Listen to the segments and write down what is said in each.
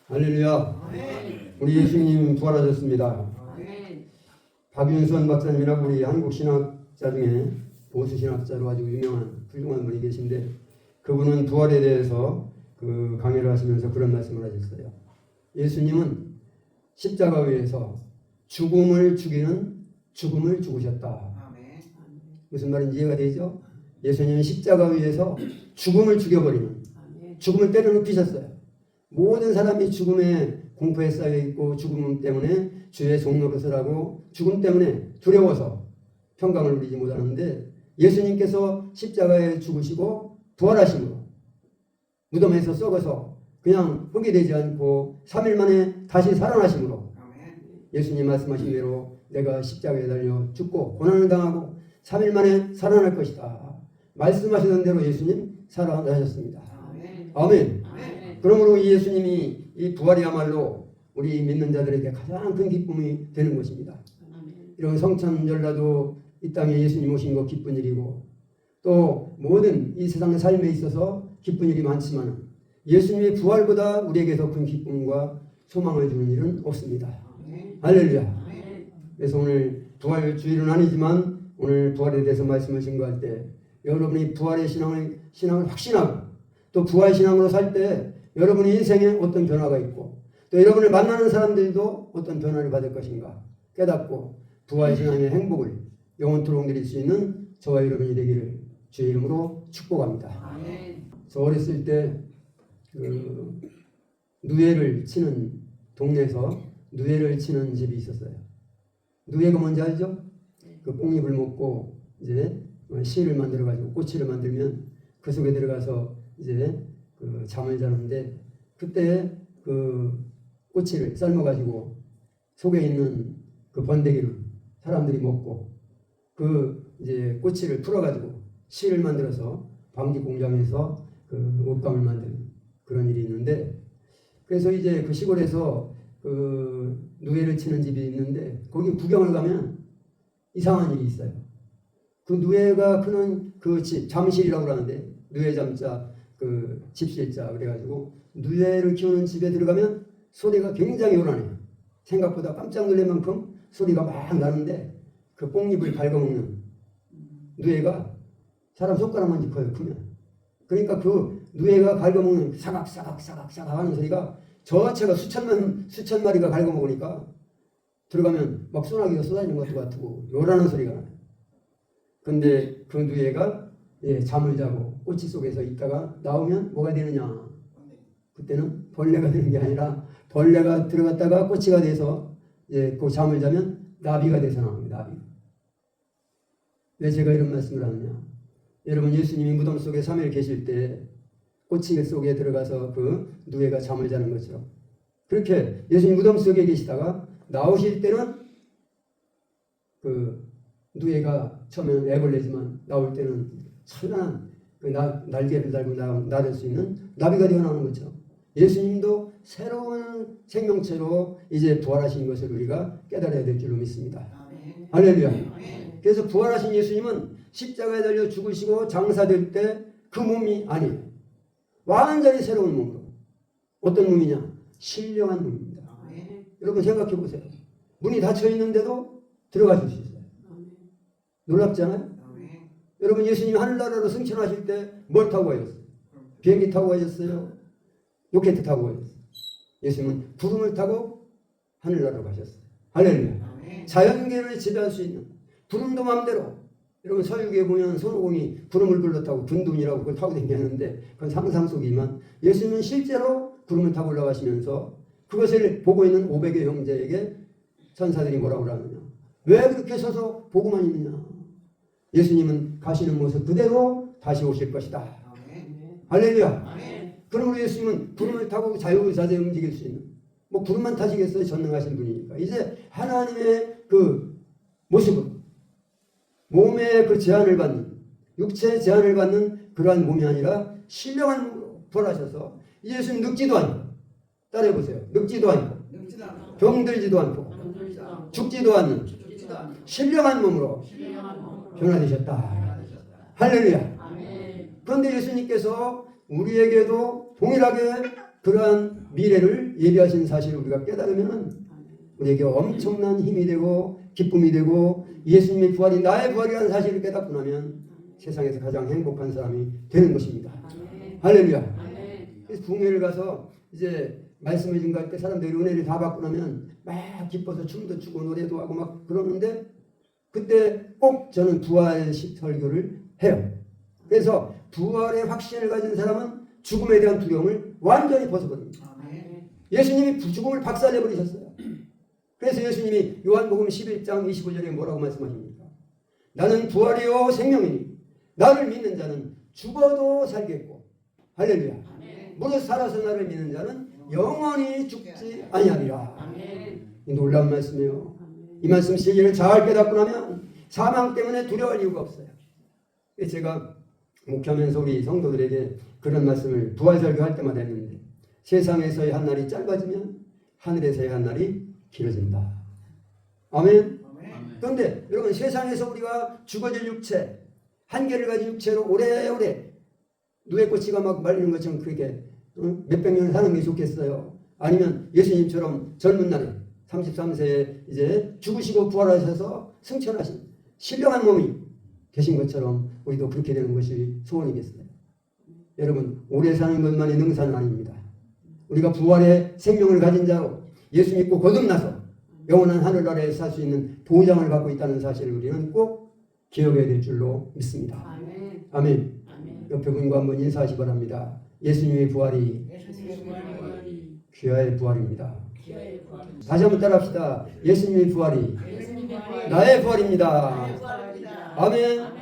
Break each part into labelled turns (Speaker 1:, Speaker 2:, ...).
Speaker 1: 할렐루야. 우리 예수님 부활하셨습니다. 박윤선 박사님이라고 우리 한국 신학자 중에 보수 신학자로 아주 유명한 훌륭한 분이 계신데, 그분은 부활에 대해서 그 강의를 하시면서 그런 말씀을 하셨어요. 예수님은 십자가 위에서 죽음을 죽이는 죽음을 죽으셨다. 무슨 말인지 이해가 되죠? 예수님은 십자가 위에서 죽음을 죽여버리는, 죽음을 때려눕히셨어요. 모든 사람이 죽음의 공포에 쌓여 있고, 죽음 때문에 주의 종노릇을 하고, 죽음 때문에 두려워서 평강을 누리지 못하는데, 예수님께서 십자가에 죽으시고 부활하심으로 무덤에서 썩어서 그냥 흙이 되지 않고 3일 만에 다시 살아나심으로, 예수님 말씀하신 대로 내가 십자가에 달려 죽고 고난을 당하고 3일 만에 살아날 것이다. 말씀하시던 대로 예수님 살아나셨습니다. 아멘. 그러므로 이 예수님이 이 부활이야말로 우리 믿는 자들에게 가장 큰 기쁨이 되는 것입니다. 이런 성천절라도 이 땅에 예수님 오신 거 기쁜 일이고, 또 모든 이 세상 삶에 있어서 기쁜 일이 많지만 예수님의 부활보다 우리에게 더 큰 기쁨과 소망을 주는 일은 없습니다. 할렐루야. 그래서 오늘 부활 주일은 아니지만 오늘 부활에 대해서 말씀을 증거할 때, 여러분이 부활의 신앙을 확신하고 또 부활 신앙으로 살 때 여러분의 인생에 어떤 변화가 있고, 또 여러분을 만나는 사람들도 어떤 변화를 받을 것인가 깨닫고 부활 신앙의 행복을 영원토록 누릴 수 있는 저와 여러분이 되기를 주의 이름으로 축복합니다. 저 어렸을 때 그 누에를 치는 동네에서 누에를 치는 집이 있었어요. 누에가 뭔지 알죠? 그 뽕잎을 먹고 이제 실을 만들어 가지고 꼬치를 만들면 그 속에 들어가서 이제 그 잠을 자는데, 그때 그 꼬치를 삶아 가지고 속에 있는 그 번데기를 사람들이 먹고, 그 이제 꼬치를 풀어 가지고 실을 만들어서 방직 공장에서 그 옷감을 만드는 그런 일이 있는데, 그래서 이제 그 시골에서 그 누에를 치는 집이 있는데, 거기 구경을 가면 이상한 일이 있어요. 그 누에가 크는 그 집, 잠실이라고 하는데, 누에 잠자 그 집실자 그래가지고 누에를 키우는 집에 들어가면 소리가 굉장히 요란해요. 생각보다 깜짝 놀랄 만큼 소리가 막 나는데, 그 뽕잎을 갉아먹는 누에가 사람 손가락만지 커요, 크면. 그러니까 그 누에가 갉아먹는 사각사각 하는 소리가 저체가 수천 마리가 갉아먹으니까 들어가면 막 소나기가 쏟아지는 것도 같고 요란한 소리가 나요. 근데 그 누에가 잠을 자고 꼬치 속에서 있다가 나오면 뭐가 되느냐? 그때는 벌레가 되는 게 아니라, 벌레가 들어갔다가 꼬치가 돼서 그 잠을 자면 나비가 돼서 나옵니다. 나비. 왜 제가 이런 말씀을 하느냐? 여러분, 예수님이 무덤 속에 3일 계실 때 꼬치 속에 들어가서 그 누에가 잠을 자는 것처럼, 그렇게 예수님 무덤 속에 계시다가 나오실 때는 그 누에가 처음에는 애벌레지만 나올 때는 찬란한 그 날개를 달고 날을 수 있는 나비가 되어 나오는 것처럼, 예수님도 새로운 생명체로 이제 부활하신 것을 우리가 깨달아야 될 줄로 믿습니다. 할렐루야. 그래서 부활하신 예수님은 십자가에 달려 죽으시고 장사될 때 그 몸이 아니에요. 완전히 새로운 몸으로. 어떤 몸이냐? 신령한 몸입니다. 여러분 생각해 보세요. 문이 닫혀 있는데도 들어가실 수 있어요. 놀랍지 않아요? 여러분, 예수님이 하늘나라로 승천하실 때 뭘 타고 가셨어요? 비행기 타고 가셨어요? 로켓 타고 가셨어요? 예수님은 구름을 타고 하늘나라로 가셨어요. 할렐루야. 자연계를 지배할 수 있는, 구름도 마음대로. 여러분, 서유기에 보면 손오공이 구름을 불렀다고 둔둔이라고 그걸 타고 다니는데, 그건 상상 속이지만 예수님은 실제로 구름을 타고 올라가시면서 그것을 보고 있는 500의 형제에게 천사들이 뭐라고 하느냐? 왜 그렇게 서서 보고만 있느냐? 예수님은 가시는 모습 그대로 다시 오실 것이다. 할렐루야. 그러므로 예수님은 구름을 타고 자유자재 움직일 수 있는, 뭐 구름만 타시겠어요? 전능하신 분이니까. 이제 하나님의 그 모습은 몸의 그 제한을 받는, 육체의 제한을 받는 그러한 몸이 아니라 신령한 몸으로 부활하셔서, 예수님 늙지도 않고, 따라해보세요. 늙지도 않고, 병들지도 않고, 죽지도 않는 신령한 몸으로 변화되셨다. 할렐루야. 그런데 예수님께서 우리에게도 동일하게 그러한 미래를 예비하신 사실을 우리가 깨달으면 우리에게 엄청난 힘이 되고 기쁨이 되고 예수님의 부활이 나의 부활이라는 사실을 깨닫고 나면 세상에서 가장 행복한 사람이 되는 것입니다. 할렐루야. 그래서 궁회를 가서 이제 말씀을 증거할 때 사람들이 은혜를 다 받고 나면 막 기뻐서 춤도 추고 노래도 하고 막 그러는데 그때 꼭 저는 부활 설교를 해요. 그래서 부활의 확신을 가진 사람은 죽음에 대한 두려움을 완전히 벗어버립니다. 예수님이 죽음을 박살내버리셨어요. 그래서 예수님이 요한복음 11장 25절에 뭐라고 말씀하십니까? 나는 부활이요 생명이니 나를 믿는 자는 죽어도 살겠고 할렐루야. 무릇 살아서 나를 믿는 자는 영원히 죽지 아니하리라. 이 놀라운 말씀이에요. 이 말씀 시기를 잘 깨닫고 나면 사망 때문에 두려워할 이유가 없어요. 제가 목회하면서 우리 성도들에게 그런 말씀을 부활 설교할 때마다 했는데 세상에서의 한 날이 짧아지면 하늘에서의 한 날이 길어진다. 아멘. 그런데 여러분 세상에서 우리가 죽어질 육체 한계를 가진 육체로 오래오래 누에 꽃이가 막 말리는 것처럼 그렇게 몇백 년 사는 게 좋겠어요? 아니면 예수님처럼 젊은 날에 33세에 이제 죽으시고 부활하셔서 승천하신 신령한 몸이 되신 것처럼 우리도 그렇게 되는 것이 소원이겠어요? 여러분 오래 사는 것만이 능사는 아닙니다. 우리가 부활의 생명을 가진 자로 예수 믿고 거듭나서 영원한 하늘나라에 살 수 있는 보장을 갖고 있다는 사실을 우리는 꼭 기억해야 될 줄로 믿습니다. 아멘. 아멘. 옆에 분과 한번 인사하시 바랍니다. 예수님의 부활이 귀하의 부활입니다. 다시 한번 따라합시다. 예수님의 부활이 나의 부활입니다. 아멘.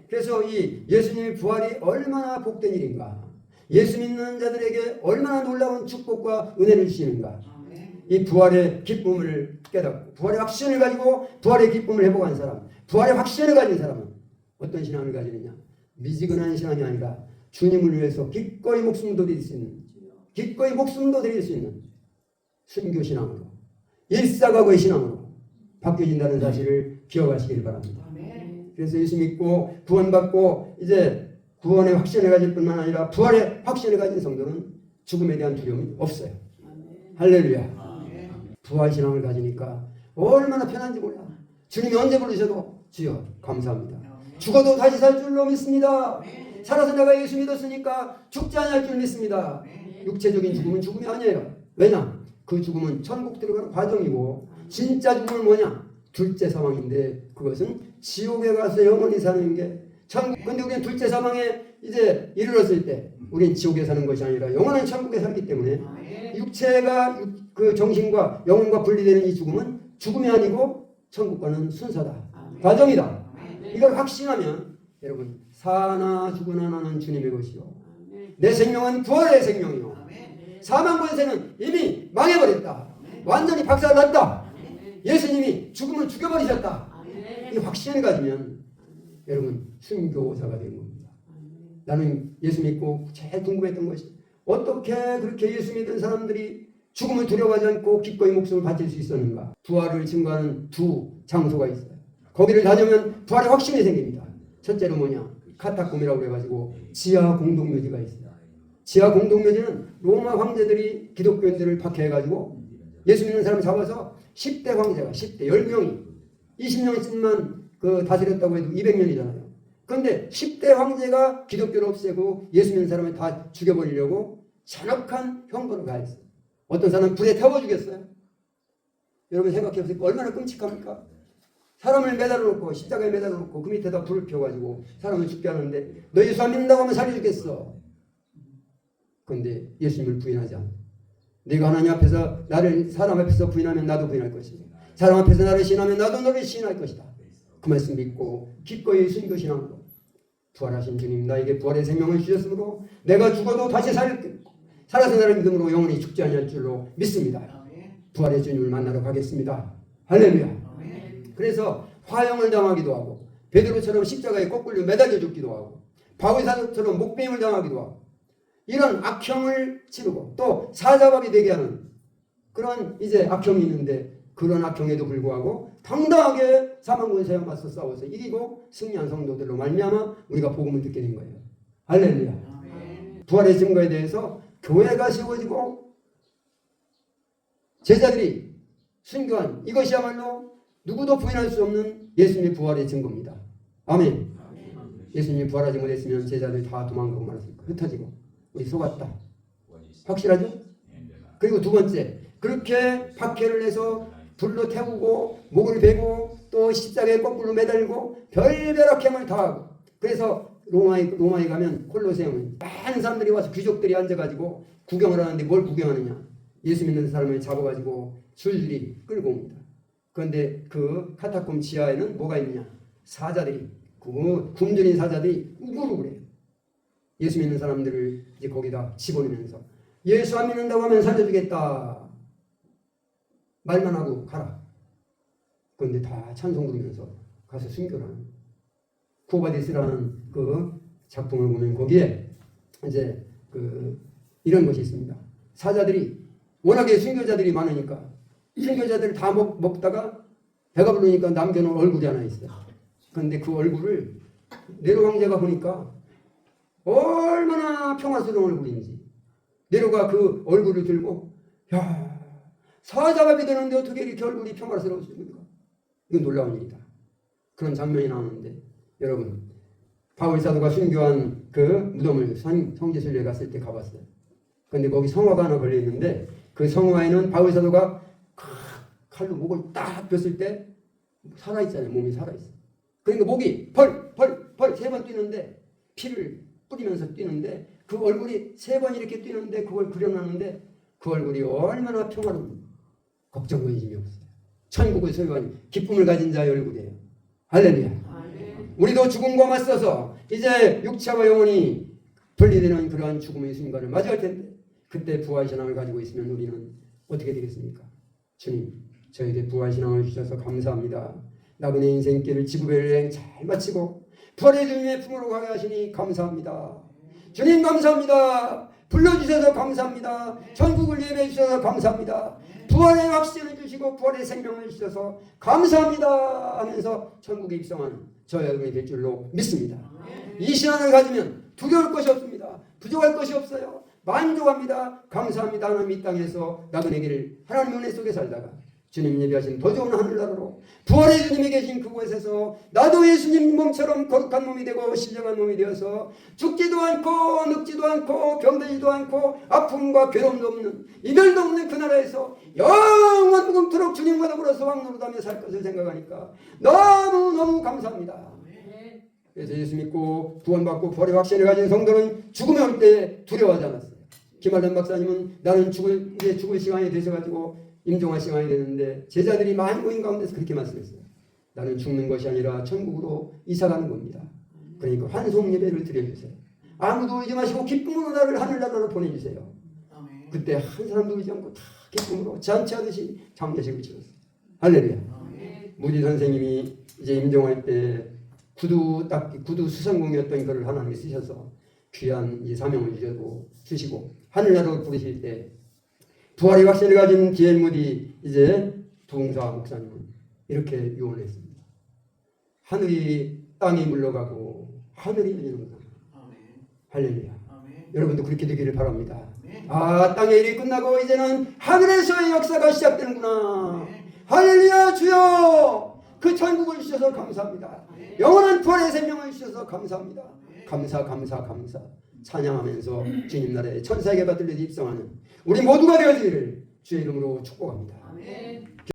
Speaker 1: 그래서 이 예수님의 부활이 얼마나 복된 일인가, 예수 믿는 자들에게 얼마나 놀라운 축복과 은혜를 주시는가, 이 부활의 기쁨을 깨닫고 부활의 확신을 가지고 부활의 기쁨을 회복한 사람, 부활의 확신을 가진 사람은 어떤 신앙을 가지느냐, 미지근한 신앙이 아니라 주님을 위해서 기꺼이 목숨도 드릴 수 있는, 기꺼이 목숨도 드릴 수 있는 순교 신앙으로, 일사각오의 신앙으로 바뀌어진다는 사실을 기억하시길 바랍니다. 그래서 예수 믿고 구원받고 이제 구원의 확신을 가질 뿐만 아니라 부활의 확신을 가진 성도는 죽음에 대한 두려움이 없어요. 할렐루야. 부활 신앙을 가지니까 얼마나 편한지 몰라. 주님이 언제 부르셔도 주여 감사합니다. 죽어도 다시 살 줄로 믿습니다. 살아서 내가 예수 믿었으니까 죽지 않을 줄 믿습니다. 육체적인 죽음은 죽음이 아니에요. 왜냐? 그 죽음은 천국 들어가는 과정이고 진짜 죽음은 뭐냐? 둘째 사망인데 그것은 지옥에 가서 영원히 사는 게 천국. 근데 우리는 둘째 사망에 이제 이르렀을 때 우리는 지옥에 사는 것이 아니라 영원한 천국에 살기 때문에 육체가 그 정신과 영혼과 분리되는 이 죽음은 죽음이 아니고 천국과는 순서다. 과정이다. 이걸 확신하면 여러분 사나 죽으나 나는 주님의 것이요 내 생명은 부활의 생명이요 사망 권세는 이미 망해버렸다. 완전히 박살났다. 예수님이 죽음을 죽여버리셨다. 이 확신을 가지면 여러분 순교자가 된 겁니다. 나는 예수 믿고 제일 궁금했던 것이 어떻게 그렇게 예수 믿는 사람들이 죽음을 두려워하지 않고 기꺼이 목숨을 바칠 수 있었는가. 부활을 증거하는 두 장소가 있어요. 거기를 다녀면 부활의 확신이 생깁니다. 첫째로 뭐냐, 카타콤이라고 해가지고 지하 공동묘지가 있어요. 지하 공동묘지는 로마 황제들이 기독교인들을 박해해가지고 예수 믿는 사람 잡아서 10대 황제가 10대 10명이 20년씩만 그 다스렸다고 해도 200년이잖아요. 그런데 10대 황제가 기독교를 없애고 예수 믿는 사람을 다 죽여버리려고 잔혹한 형벌을 가했어요. 어떤 사람은 불에 태워 죽였어요. 여러분 생각해보세요. 얼마나 끔찍합니까? 사람을 매달아 놓고 십자가에 매달아 놓고 그 밑에다 불을 펴가지고 사람을 죽게 하는데 너 예수 안 믿는다고 하면 살려주겠어. 그런데 예수님을 부인하지 않아. 네가 하나님 앞에서 나를 사람 앞에서 부인하면 나도 부인할 것이고 사람 앞에서 나를 시인하면 나도 너를 시인할 것이다. 그 말씀 믿고 기꺼이 순교신앙으로 부활하신 주님 나에게 부활의 생명을 주셨으므로 내가 죽어도 다시 살아서 나를 믿음으로 영원히 죽지 아니할 줄로 믿습니다. 부활의 주님을 만나러 가겠습니다. 할렐루야. 그래서 화형을 당하기도 하고 베드로처럼 십자가에 거꾸로 매달려 죽기도 하고 바울사도처럼 목배임을 당하기도 하고 이런 악형을 치르고 또 사자밥이 되게 하는 그런 이제 악형이 있는데 그런 악형에도 불구하고 당당하게 사망권세와 맞서 싸워서 이기고 승리한 성도들로 말미암아 우리가 복음을 듣게 된 거예요. 할렐루야. 부활의 증거에 대해서 교회가 세워지고 제자들이 순교한 이것이야말로 누구도 부인할 수 없는 예수님의 부활의 증거입니다. 아멘. 예수님이 부활하지 못했으면 제자들이 다 도망가고 말았을 거예요. 흩어지고 우리 속았다. 확실하죠? 그리고 두 번째, 그렇게 박해를 해서 불로 태우고 목을 베고 또 십자가에 거꾸로 매달고 별별 악행을 다하고, 그래서 로마에 가면 콜로세움 많은 사람들이 와서 귀족들이 앉아가지고 구경을 하는데 뭘 구경하느냐? 예수 믿는 사람을 잡아가지고 줄줄이 끌고 옵니다. 그런데 그 카타콤 지하에는 뭐가 있느냐? 사자들이, 굶주린 사자들이 우글우글해요. 예수 믿는 사람들을 이제 거기다 집어넣으면서 예수 안 믿는다고 하면 살려주겠다 말만 하고 가라. 그런데 다 찬송 부르면서 가서 순교를 하는, 쿠오바디스라는 그 작품을 보면 거기에 이제 이런 것이 있습니다. 사자들이 워낙에 순교자들이 많으니까 순교자들을 다 먹다가 배가 부르니까 남겨놓은 얼굴이 하나 있어요. 그런데 그 얼굴을 네로 황제가 보니까 얼마나 평화스러운 얼굴인지 네로가 그 얼굴을 들고, 야, 사자가 되는데 어떻게 이렇게 얼굴이 평화스러울 수 있는가? 이건 놀라운 일이다. 그런 장면이 나오는데, 여러분, 바울 사도가 순교한 그 무덤을 성지순례에 갔을 때 가봤어요. 그런데 거기 성화가 하나 걸려 있는데 그 성화에는 바울 사도가 칼로 목을 딱 꼈을 때 살아있잖아요. 몸이 살아있어요. 그러니까 목이 펄 3번 뛰는데, 피를 뿌리면서 뛰는데 그 얼굴이 3번 이렇게 뛰는데 그걸 그려놨는데 그 얼굴이 얼마나 평화로운, 걱정 근심이 없어요. 천국을 소유한 기쁨을 가진 자의 얼굴이에요. 할렐루야. 우리도 죽음과 맞서서 이제 육체와 영혼이 분리되는 그러한 죽음의 순간을 맞이할 텐데, 그때 부활신앙을 가지고 있으면 우리는 어떻게 되겠습니까? 주님, 저에게 부활신앙을 주셔서 감사합니다. 나그네 인생길을 지구별 여행 잘 마치고 부활의 주님의 품으로 가게 하시니 감사합니다. 주님 감사합니다. 불러주셔서 감사합니다. 천국을 예배해 주셔서 감사합니다. 부활의 확신을 주시고 부활의 생명을 주셔서 감사합니다 하면서 천국에 입성하는 저 여러분이 될 줄로 믿습니다. 이 신앙을 가지면 두려울 것이 없습니다. 부족할 것이 없어요. 만족합니다. 감사합니다 하는 이 땅에서 나그네 길을 하나님의 은혜 속에 살다가 주님 예비하신 더 좋은 하늘나라로 부활의 주님이 계신 그곳에서 나도 예수님 몸처럼 거룩한 몸이 되고 신령한 몸이 되어서 죽지도 않고 늙지도 않고 병들지도 않고 아픔과 괴로움도 없는 이별도 없는 그 나라에서 영원 무궁토록 주님과 더불어서 왕노릇하며 살 것을 생각하니까 너무너무 감사합니다. 그래서 예수 믿고 구원받고 부활의 확신을 가진 성도는 죽음에 올 때 두려워하지 않았어요. 김한란 박사님은 나는 죽을 시간이 되셔가지고 임종할 시간이 되는데 제자들이 많이 모인 가운데서 그렇게 말씀했어요. 나는 죽는 것이 아니라 천국으로 이사가는 겁니다. 그러니까 환송 예배를 드려주세요. 아무도 의지 마시고 기쁨으로 나를 하늘나라로 보내주세요. 그때 한 사람도 의지 않고 다 기쁨으로 잔치하듯이 장례식을 치렀어요. 할렐루야. 무지 선생님이 이제 임종할 때 구두 수성공이었던 그를 하나님이 쓰셔서 귀한 이 사명을 주시고 하늘나라로 부르실 때 부활의 확신을 가진 D.L. 무디 이제 부흥사 목사님은 이렇게 유언했습니다. 하늘이 땅이 물러가고 하늘이 열리는구나. 할렐루야. 여러분도 그렇게 되기를 바랍니다. 아, 땅의 일이 끝나고 이제는 하늘에서의 역사가 시작되는구나. 할렐루야. 주여 그 천국을 주셔서 감사합니다. 영원한 부활의 생명을 주셔서 감사합니다. 감사 찬양하면서 주님 나라에 천사에게 받들려 입성하는 우리 모두가 되어지기를 주의 이름으로 축복합니다.